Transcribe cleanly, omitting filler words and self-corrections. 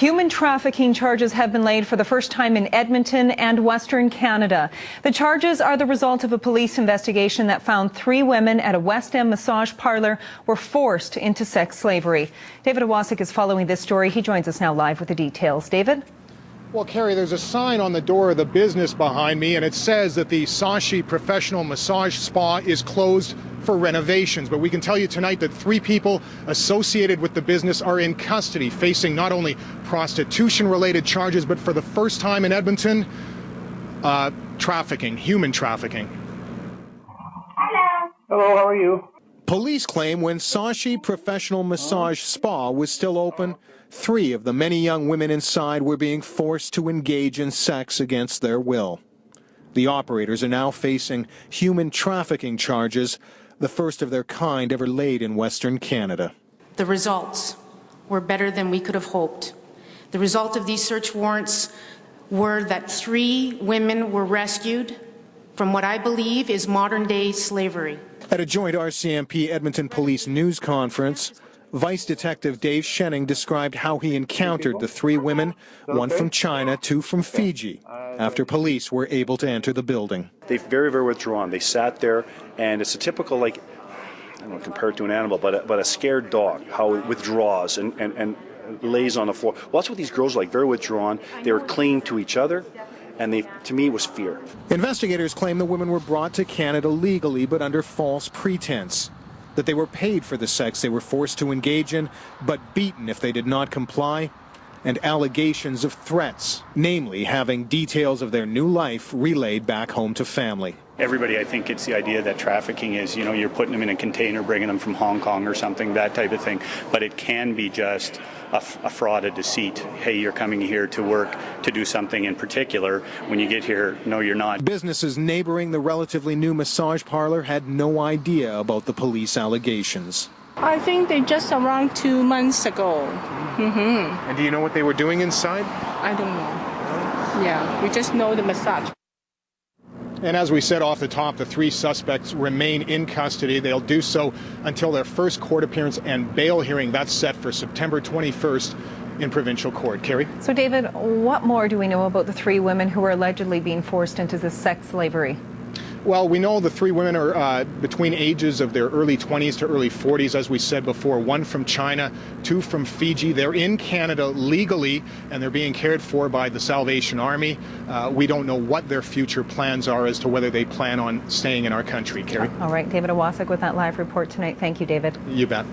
Human trafficking charges have been laid for the first time in Edmonton and Western Canada. The charges are the result of a police investigation that found 3 women at a West End massage parlor were forced into sex slavery. David Ewasuk is following this story. He joins us now live with the details. David? Well, Carrie, there's a sign on the door of the business behind me, and it says that the Sashi Professional Massage Spa is closed for renovations. But we can tell you tonight that 3 people associated with the business are in custody, facing not only prostitution-related charges, but for the first time in Edmonton, trafficking, human trafficking. Hello. Hello, how are you? Police claim when Sashi Professional Massage Spa was still open, 3 of the many young women inside were being forced to engage in sex against their will. The operators are now facing human trafficking charges, the first of their kind ever laid in Western Canada. The results were better than we could have hoped. The result of these search warrants were that 3 women were rescued from what I believe is modern-day slavery. At a joint RCMP Edmonton Police news conference, Vice Detective Dave Shenning described how he encountered the 3 women, 1 from China, 2 from Fiji, after police were able to enter the building. They're very, very withdrawn. They sat there, and it's a typical, like, I don't know, compared to an animal, but a scared dog, how it withdraws and lays on the floor. Well, that's what these girls are like, very withdrawn. They were clinging to each other. And to me, it was fear. Investigators claim the women were brought to Canada legally, but under false pretense. That they were paid for the sex they were forced to engage in, but beaten if they did not comply. And allegations of threats, namely having details of their new life relayed back home to family. Everybody, I think it's the idea that trafficking is, you know, you're putting them in a container, bringing them from Hong Kong or something, that type of thing. But it can be just a fraud, a deceit. Hey, you're coming here to work to do something in particular. When you get here, no, you're not. Businesses neighboring the relatively new massage parlor had no idea about the police allegations. I think they just around 2 months ago. And do you know what they were doing inside? I don't know. Yeah, we just know the massage. And as we said off the top, the 3 suspects remain in custody. They'll do so until their first court appearance and bail hearing. That's set for September 21st in provincial court. Carrie? So, David, what more do we know about the 3 women who were allegedly being forced into this sex slavery? Well, we know the 3 women are between ages of their early 20s to early 40s, as we said before. 1 from China, 2 from Fiji. They're in Canada legally, and they're being cared for by the Salvation Army. We don't know what their future plans are as to whether they plan on staying in our country. Carrie? All right, David Ewasuk with that live report tonight. Thank you, David. You bet.